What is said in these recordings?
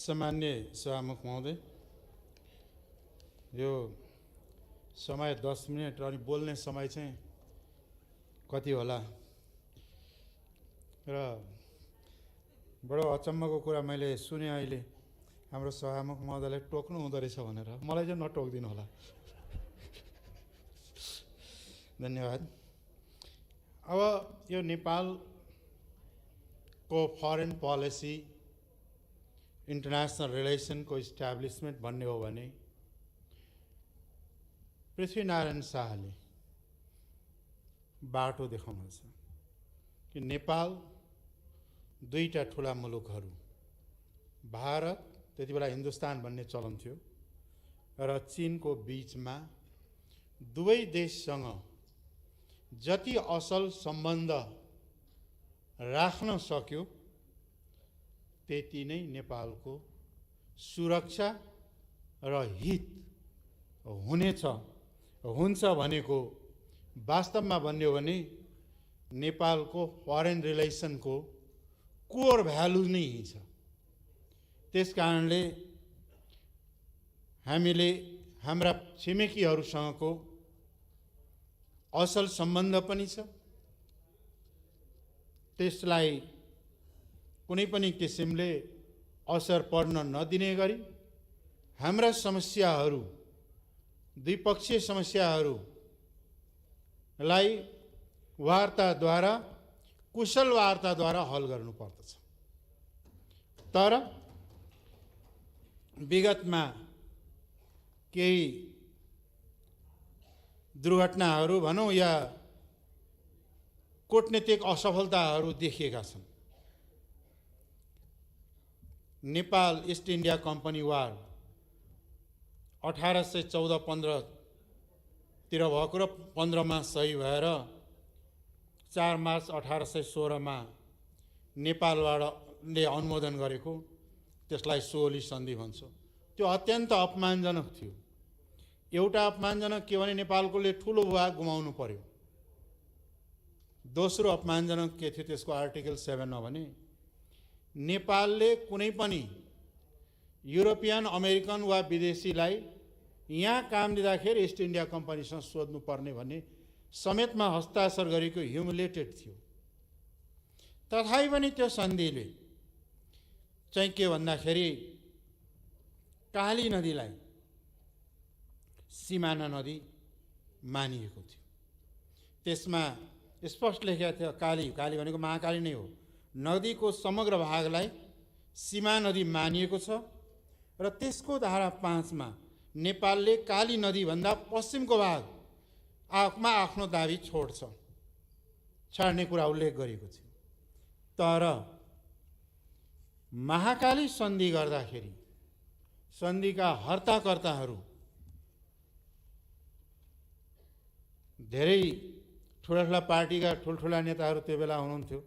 सामान्य सभामुख महोदय, यो समय 10 मिनट अनि बोल्ने समय चाहिँ कति होला र बडो अचम्मको कुरा मैले सुने अहिले हाम्रो सभामुख महोदयले टोक्नु हुँदो रहेछ भनेर। मलाई चाहिँ नटोक्दिनु होला। धन्यवाद। अब यो नेपालको फरेन पोलिसी इन्टरनेसनल रिलेसनको इस्टाब्लिसमेन्ट भन्ने हो भने पृथ्वीनारायण शाहले बाटो देखाउनुहुन्छ कि नेपाल दुईटा ठुला मुलुकहरू, भारत, त्यति बेला हिन्दुस्तान भन्ने चलन थियो, र चीनको बीचमा दुवै देशसँग जति असल सम्बन्ध राख्न सक्यो त्यति नै नेपालको सुरक्षा र हित हुन्छ भनेको वास्तवमा भन्ने हो भने नेपालको फरेन रिलेसनको कोर भ्यालु नै छ। त्यसकारणले हामीले हाम्रा छिमेकीहरूसँगको असल सम्बन्ध पनि छ, त्यसलाई कुनै पनि किसिमले असर पर्न नदिने गरी हाम्रा समस्याहरू, द्विपक्षीय समस्याहरूलाई वार्ताद्वारा, कुशल वार्ताद्वारा हल गर्नुपर्दछ। तर विगतमा केही दुर्घटनाहरू भनौँ या कूटनीतिक असफलताहरू देखिएका छन्। नेपाल ईस्ट इन्डिया कम्पनी वार 1814-15 तिर भएको र 15 मा सही भएर 4 मार्च 1816 मा नेपालले अनुमोदन गरेको, त्यसलाई सोली सन्धि भन्छ। त्यो अत्यन्त अपमानजनक थियो। एउटा अपमानजनक के भने नेपालकोले ठुलो भूभाग गुमाउनु पर्यो। दोस्रो अपमानजनक के थियो त्यसको आर्टिकल 7 मा भने नेपालले कुनै पनि युरोपियन, अमेरिकन वा विदेशीलाई यहाँ काम दिँदाखेरि ईस्ट इन्डिया कम्पनीसँग सोध्नु पर्ने भन्ने समेतमा हस्ताक्षर गरेको ह्युमिलेटेड थियो। तथापि पनि त्यो सन्धिले चाहिँ के भन्दाखेरि काली नदीलाई सिमाना नदी मानिएको थियो। त्यसमा स्पष्ट लेखेको थियो काली भनेको महाकाली नै हो। नदीको समग्र भागलाई सीमा नदी मानिएको छ र त्यसको धारा 5 मा नेपालले काली नदी भन्दा पश्चिमको भागमा आफ्नो दाबी छाड्ने कुरा उल्लेख गरेको थियो। तर महाकाली सन्धि गर्दाखेरि सन्धिका हर्ताकर्ताहरू धेरै ठुला पार्टीका ठुल्ठुला नेताहरू त्यो बेला हुनुहुन्थ्यो।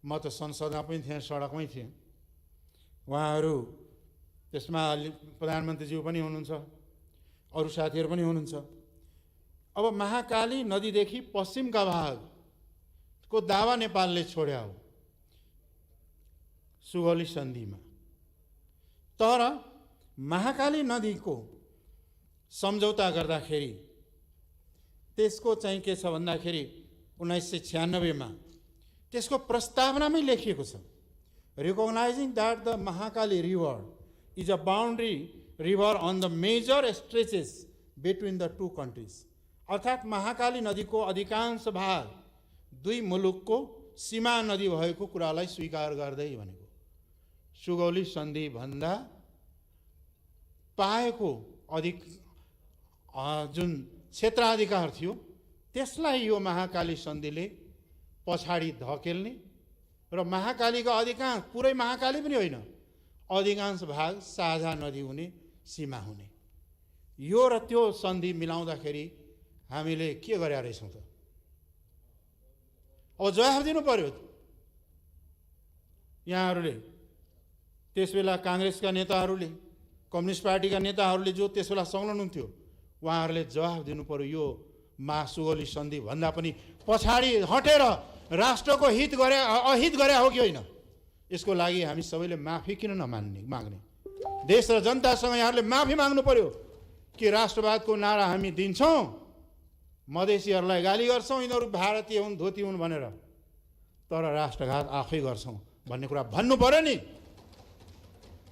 म त संसदमा पनि थिएँ, सडकमै थिएँ। उहाँहरू त्यसमा प्रधानमन्त्रीज्यू पनि हुनुहुन्छ, अरू साथीहरू पनि हुनुहुन्छ। अब महाकाली नदीदेखि पश्चिमका भागको दावा नेपालले छोड्या हो सुगौली सन्धिमा। तर महाकाली नदीको सम्झौता गर्दाखेरि त्यसको चाहिँ के छ भन्दाखेरि 1996 मा त्यसको प्रस्तावनामै लेखिएको छ, recognising that the Mahakali river is a boundary river on the major stretches between the two countries. अर्थात् महाकाली नदीको अधिकांश भाग दुई मुलुकको सीमा नदी भएको कुरालाई स्वीकार गर्दै भनेको सुगौली सन्धि भन्दा पाएको जुन क्षेत्राधिकार थियो त्यसलाई यो महाकाली सन्धिले पछाडि धकेल्ने र महाकालीका अधिकांश, पुरै महाकाली पनि होइन, अधिकांश भाग साझा नदी हुने, सीमा हुने। यो र त्यो सन्धि मिलाउँदाखेरि हामीले के गरेका रहेछौँ त? अब जवाफ दिनु पर्यो। यहाँहरूले त्यसबेला काङ्ग्रेसका नेताहरूले, कम्युनिस्ट पार्टीका नेताहरूले जो त्यसबेला संलग्न हुन्थ्यो, उहाँहरूले जवाफ दिनु पर्यो। यो सुगौली सन्धि भन्दा पनि पछाडि हटेर राष्ट्रको हित गरे, अहित गरे हो कि होइन? यसको लागि हामी सबैले माफी किन माग्ने? देश र जनतासँग यहाँहरूले माफी माग्नु पर्यो कि राष्ट्रवादको नारा हामी दिन्छौँ, मधेसीहरूलाई गाली गर्छौँ, यिनीहरू भारतीय हुन्, धोती हुन् भनेर, तर राष्ट्रघात आफै गर्छौँ भन्ने कुरा भन्नु पर्यो नि।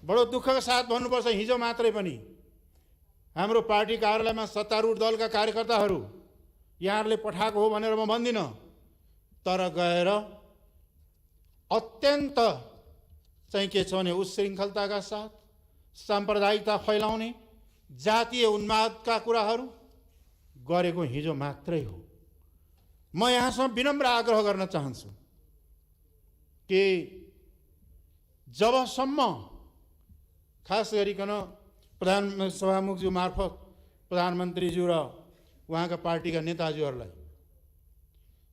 बडो दुःखका साथ भन्नुपर्छ, हिजो मात्रै पनि हाम्रो पार्टी कार्यालयमा सत्तारूढ दलका कार्यकर्ताहरू यहाँहरूले पठाएको हो भनेर म भन्दिनँ, तर गएर अत्यन्त चाहिँ के छ भने उच्छृङ्खलताका साथ साम्प्रदायिकता फैलाउने, जातीय उन्मादका कुराहरू गरेको हिजो मात्रै हो। म यहाँसँग विनम्र आग्रह गर्न चाहन्छु कि जबसम्म खास गरिकन प्रधान सभामुखज्यू मार्फत प्रधानमन्त्रीज्यू र उहाँका पार्टीका नेताजीहरूलाई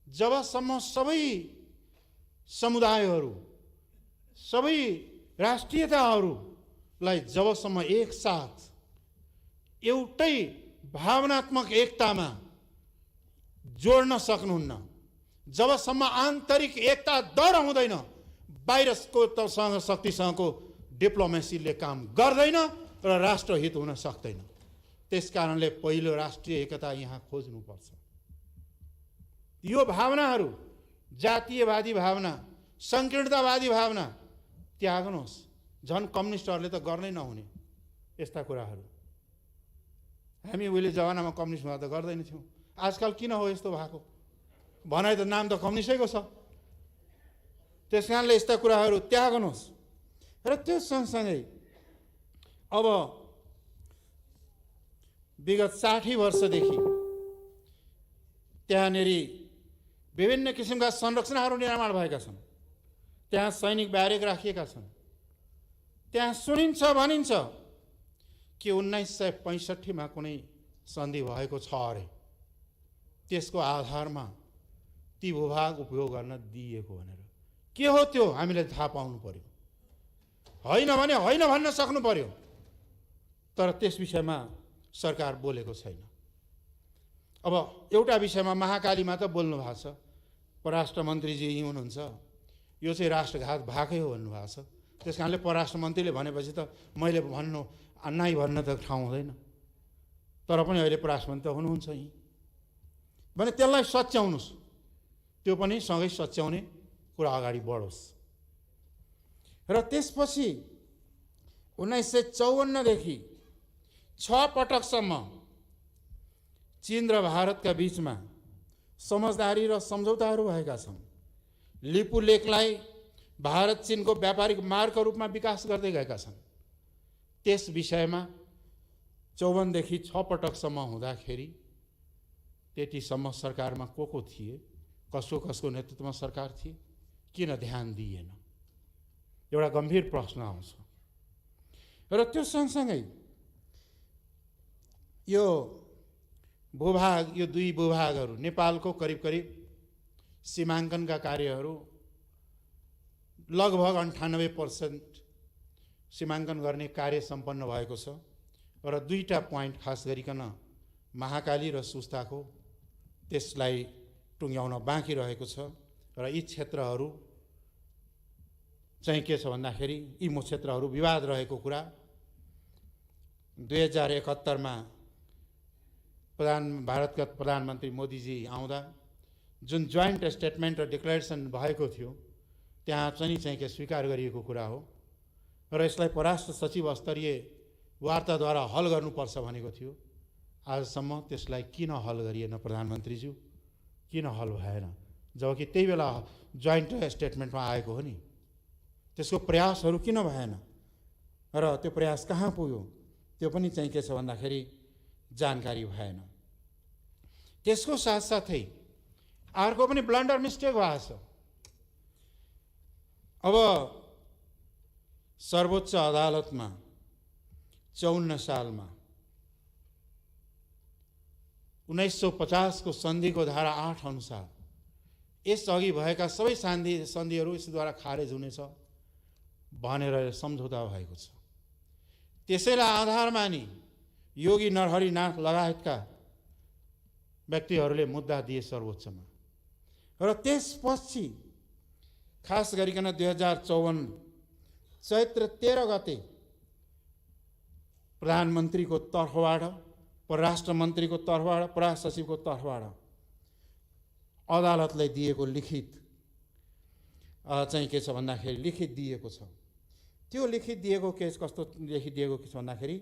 जबसम्म सबै समुदायहरू, सबै राष्ट्रियताहरूलाई जबसम्म एकसाथ एउटै भावनात्मक एकतामा जोड्न सक्नुहुन्न, जबसम्म आन्तरिक एकता दर हुँदैन, बाहिरको शक्तिसँगको डिप्लोमेसीले काम गर्दैन र राष्ट्रहित हुन सक्दैन। त्यसकारणले पहिलो राष्ट्रिय एकता यहाँ खोज्नुपर्छ। यो भावनाहरू, जातीयवादी भावना, सङ्कीर्णतावादी भावना त्याग्नुहोस्। झन् कम्युनिस्टहरूले त गर्नै नहुने यस्ता कुराहरू। हामी उहिले जमानामा कम्युनिस्टमा त गर्दैन थियौँ, आजकल किन हो यस्तो भएको? भनाइ त नाम त कम्युनिस्टैको छ। त्यस कारणले यस्ता कुराहरू त्याग्नुहोस्। र त्यो सँगसँगै अब विगत 60 वर्षदेखि त्यहाँनिर विभिन्न किसिमका संरचनाहरू निर्माण भएका छन्, त्यहाँ सैनिक ब्यारेक राखिएका छन्। त्यहाँ सुनिन्छ भनिन्छ कि 1965 मा कुनै सन्धि भएको छ अरे, त्यसको आधारमा ती भूभाग उपयोग गर्न दिइएको भनेर। के हो त्यो हामीले थाहा पाउनु पर्यो। होइन भने होइन भन्न सक्नु पर्यो, तर त्यस विषयमा सरकार बोलेको छैन। अब एउटा विषयमा महाकालीमा त बोल्नु भएको छ, परराष्ट्र मन्त्रीजी यहीँ हुनुहुन्छ, यो चाहिँ राष्ट्रघात भएकै हो भन्नुभएको छ। त्यस कारणले परराष्ट्र मन्त्रीले भनेपछि त मैले भन्नु नाइ भन्न त ठाउँ हुँदैन, तर पनि अहिले परराष्ट्र मन्त्री त हुनुहुन्छ यहीँ भने त्यसलाई सच्याउनुहोस्, त्यो पनि सँगै सच्याउने कुरा अगाडि बढोस्। र त्यसपछि 1954 देखि 6 पटकसम्म चीन र भारतका बीचमा समझदारी र सम्झौताहरू भएका छन्। लिपु लेकलाई भारत चीनको व्यापारिक मार्गको रूपमा विकास गर्दै गएका छन्। त्यस विषयमा 54 देखि 6 पटकसम्म हुँदाखेरि त्यतिसम्म सरकारमा को थिए, कसको नेतृत्वमा सरकार थिए, किन ध्यान दिएन? एउटा गम्भीर प्रश्न आउँछ। र त्यो सँगसँगै यो भूभाग, यो दुई भूभागहरू नेपालको करिब करिब सीमाङ्कनका कार्यहरू लगभग 98% सीमाङ्कन गर्ने कार्य सम्पन्न भएको छ। र दुईटा पोइन्ट खास गरिकन महाकाली र सुस्ताको त्यसलाई टुङ्ग्याउन बाँकी रहेको छ। र यी क्षेत्रहरू चाहिँ के छ भन्दाखेरि यी क्षेत्रहरू विवाद रहेको कुरा 2071 मा भारतका प्रधानमन्त्री मोदीजी आउँदा जुन जोइन्ट स्टेटमेन्ट र डिक्लेरेसन भएको थियो त्यहाँ चाहिँ के स्वीकार गरिएको कुरा हो। र यसलाई परराष्ट्र सचिव स्तरीय वार्ताद्वारा हल गर्नुपर्छ भनेको थियो। आजसम्म त्यसलाई किन हल गरिएन प्रधानमन्त्रीज्यू? किन हल भएन? जबकि त्यही बेला जोइन्ट स्टेटमेन्टमा आएको हो नि। त्यसको प्रयासहरू किन भएन र त्यो प्रयास कहाँ पुग्यो त्यो पनि चाहिँ के छ भन्दाखेरि जानकारी भएन। त्यसको साथसाथै अर्को पनि ब्लन्डर मिस्टेक भएको छ। अब सर्वोच्च अदालतमा 54 सालमा 1950 को सन्धिको धारा 8 अनुसार यसअघि भएका सबै सन्धिहरू यसद्वारा खारेज हुनेछ भनेर सम्झौता भएको छ। त्यसैलाई आधारमा नि योगी नरहरिनाथ लगायतका व्यक्तिहरूले मुद्दा दिए सर्वोच्चमा। र त्यसपछि खास गरिकन 2054 चैत्र 13 गते प्रधानमन्त्रीको तर्फबाट, परराष्ट्र मन्त्रीको तर्फबाट, परराष्ट्र सचिवको तर्फबाट अदालतलाई दिएको लिखित चाहिँ के छ भन्दाखेरि लिखित दिएको छ। त्यो लिखित दिएको केस कस्तो लिखित दिएको के छ भन्दाखेरि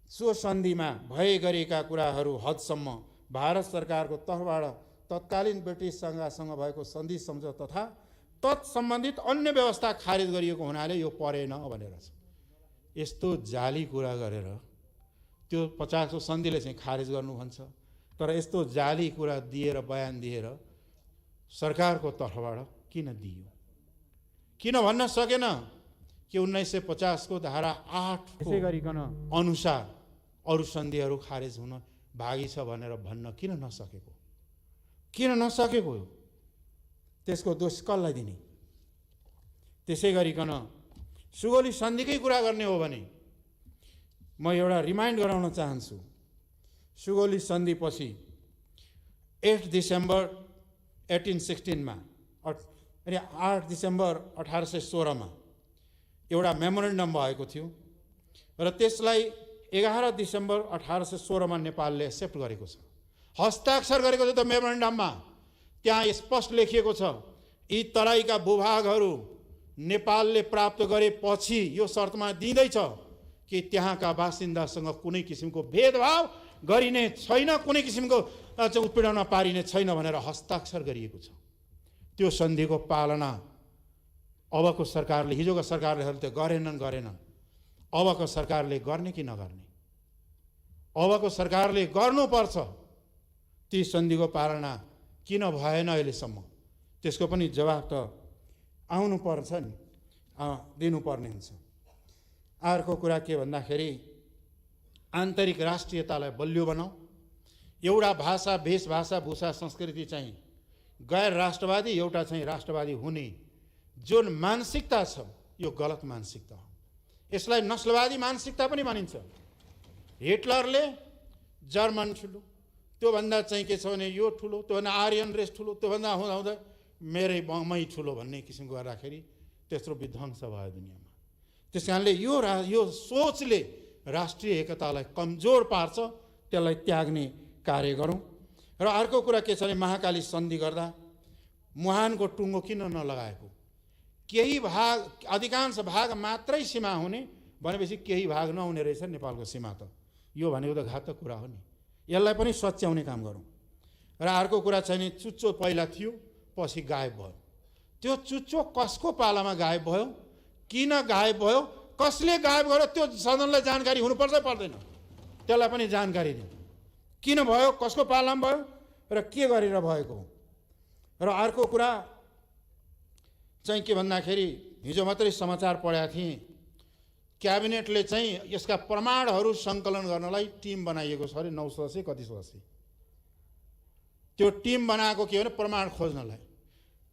सो सन्धिमा भए गरेका कुराहरू हदसम्म भारत सरकारको तर्फबाट तत्कालीन ब्रिटिस संघसँग भएको सन्धि सम्झौता तथा तत्सम्बन्धित अन्य व्यवस्था खारेज गरिएको हुनाले यो परेन भनेर छ। यस्तो जाली कुरा गरेर त्यो 50 सन्धिले चाहिँ खारेज गर्नु भन्छ। तर यस्तो जाली कुरा दिएर बयान दिएर सरकारको तर्फबाट किन दियो? किन भन्न सकेन कि 1950 को धारा 8 त्यसै गरिकन अनुसार अरू सन्धिहरू खारेज हुन भागी छ भनेर भन्न किन नसकेको? किन नसकेको? त्यसको दोष कसलाई दिने? त्यसै गरिकन सुगौली सन्धिकै कुरा गर्ने हो भने म एउटा रिमाइन्ड गराउन चाहन्छु। सुगौली सन्धि पछि 8 डिसेम्बर 1816 मा अनि 8 डिसेम्बर 1816 मा एउटा मेमोरेन्डम भएको थियो र त्यसलाई 11 डिसेम्बर 1816 मा नेपालले एक्सेप्ट गरेको छ, हस्ताक्षर गरेको छ। त्यो मेमोरेन्डममा त्यहाँ स्पष्ट लेखिएको छ यी तराईका भूभागहरू नेपालले प्राप्त गरेपछि यो शर्तमा दिँदैछ कि त्यहाँका बासिन्दासँग कुनै किसिमको भेदभाव गरिने छैन, कुनै किसिमको उत्पीडनमा पारिने छैन भनेर हस्ताक्षर गरिएको छ। त्यो सन्धिको पालना अबको सरकारले, हिजोको सरकारले त गरेनन्। अबको सरकारले गर्ने कि नगर्ने? अबको सरकारले गर्नुपर्छ। ती सन्धिको पालना किन भएन अहिलेसम्म? त्यसको पनि जवाब त आउनुपर्छ नि, दिनुपर्ने हुन्छ। अर्को कुरा के भन्दाखेरि आन्तरिक राष्ट्रियतालाई बलियो बनाऊ। एउटा भाषा, भेषभाषा, भूषा, संस्कृति चाहिँ गैर राष्ट्रवादी, एउटा चाहिँ राष्ट्रवादी हुने जुन मानसिकता छ यो गलत मानसिकता हो। यसलाई नस्लवादी मानसिकता पनि भनिन्छ। हिटलरले जर्मन ठुलो, त्योभन्दा चाहिँ के छ भने यो ठुलो, त्योभन्दा आर्यन रेस ठुलो, त्योभन्दा हुँदा मेरै मै ठुलो भन्ने किसिमको गर्दाखेरि त्यत्रो विध्वंस भयो दुनियाँमा। त्यस कारणले यो सोचले राष्ट्रिय एकतालाई कमजोर पार्छ, त्यसलाई त्याग्ने कार्य गरौँ। र अर्को कुरा के छ भने महाकाली सन्धि गर्दा मुहानको टुङ्गो किन नलगाएको? केही भाग, अधिकांश भाग मात्रै सीमा हुने भनेपछि केही भाग नहुने रहेछ नेपालको सीमा त। यो भनेको त घातक कुरा हो नि। यसलाई पनि सच्याउने काम गरौँ। र अर्को कुरा चाहिँ नि चुच्चो पहिला थियो पछि गायब भयो। त्यो चुच्चो कसको पालामा गायब भयो, किन गायब भयो, कसले गायब गर्यो, त्यो सदनलाई जानकारी हुनुपर्छ पर्दैन? त्यसलाई पनि जानकारी दिउँ। किन भयो, कसको पालामा भयो र के गरेर भएको हो। र अर्को कुरा चाहिँ के भन्दाखेरि हिजो मात्रै समाचार पढेको थिएँ, क्याबिनेटले चाहिँ यसका प्रमाणहरू सङ्कलन गर्नलाई टिम बनाइएको छ अरे, 9 सदस्य कति सदस्य। त्यो टिम बनाएको के भने प्रमाण खोज्नलाई।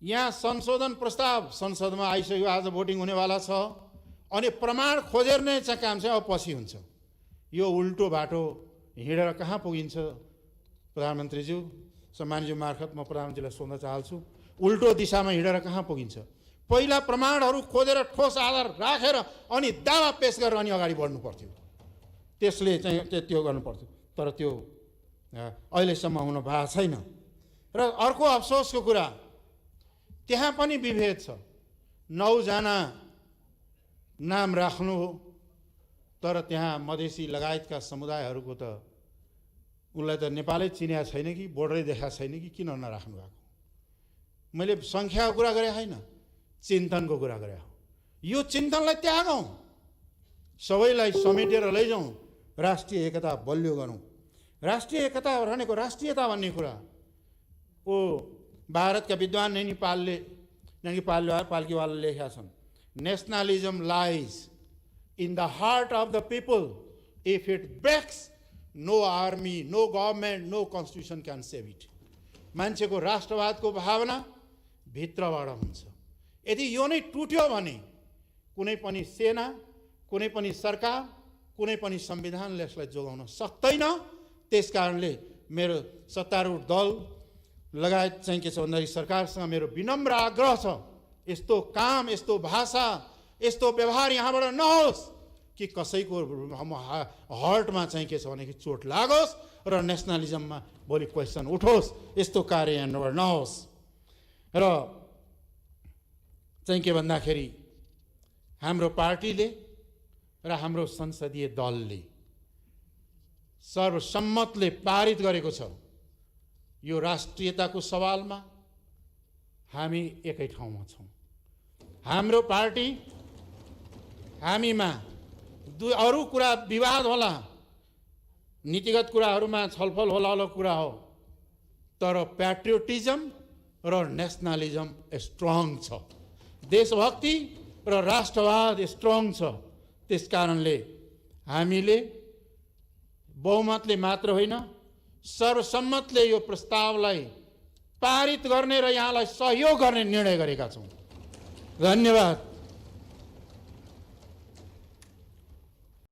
यहाँ संशोधन प्रस्ताव संसदमा आइसक्यो, आज भोटिङ हुनेवाला छ। अनि प्रमाण खोजेर नै चाहिँ काम चाहिँ अब पछि हुन्छ। यो उल्टो बाटो हिँडेर कहाँ पुगिन्छ? प्रधानमन्त्रीज्यू, सम्मानज्यू मार्फत म प्रधानमन्त्रीलाई सोध्न चाहन्छु, उल्टो दिशामा हिँडेर कहाँ पुगिन्छ? पहिला प्रमाणहरू खोजेर ठोस आधार राखेर अनि दावा पेश गरेर अनि अगाडि बढ्नु पर्थ्यो। त्यसले चाहिँ त्यो गर्नु पर्थ्यो। तर त्यो अहिलेसम्म हुन भएको छैन। र अर्को अफसोसको कुरा, त्यहाँ पनि विभेद छ। 9 जना नाम राख्नु हो, तर त्यहाँ मधेसी लगायतका समुदायहरूको त उनलाई त नेपालै चिन्या छैन कि बोर्डरै देखा छैन कि किन नराख्नु भएको? मैले सङ्ख्याको कुरा गरेँ होइन, चिन्तनको कुरा गरेँ हो। यो चिन्तनलाई त्यागौँ, सबैलाई समेटेर लैजाउँ, राष्ट्रिय एकता बलियो गरौँ। राष्ट्रिय एकता भनेको राष्ट्रियता भन्ने कुरा ओ भारतका विद्वान नैनी पाल्कीवालले लेखेका छन्, nationalism lies in the heart of the people, if it breaks no army, no government, no constitution can save it. मान्छेको राष्ट्रवादको भावना भित्रबाट हुन्छ। यदि यो नै टुट्यो भने कुनै पनि सेना, कुनै पनि सरकार, कुनै पनि संविधानले यसलाई जोगाउन सक्दैन। त्यस कारणले मेरो सत्तारूढ दल लगायत चाहिँ के छ भन्दाखेरि सरकारसँग मेरो विनम्र आग्रह छ, यस्तो काम, यस्तो भाषा, यस्तो व्यवहार यहाँबाट नहोस्। कि कसैको हर्टमा चाहिँ के छ भने कि चोट लागोस् र नेसनलिजममा भोलि क्वेसन उठोस्, यस्तो कार्यान्वयन नहोस्। र चाहिँ के भन्दाखेरि हाम्रो पार्टीले र हाम्रो संसदीय दलले सर्वसम्मतले पारित गरेको छ, यो राष्ट्रियताको सवालमा हामी एकै ठाउँमा छौँ। हाम्रो पार्टी हामीमा अरू कुरा विवाद होला, नीतिगत कुराहरूमा छलफल होला कुरा हो, तर प्याट्रियोटिजम र नेसनलिजम स्ट्रङ छ, देशभक्ति र राष्ट्रवाद स्ट्रङ छ। त्यसकारणले हामीले बहुमतले मात्र होइन सर्वसम्मतले यो प्रस्तावलाई पारित गर्ने र यहाँलाई सहयोग गर्ने निर्णय गरेका छौँ। धन्यवाद।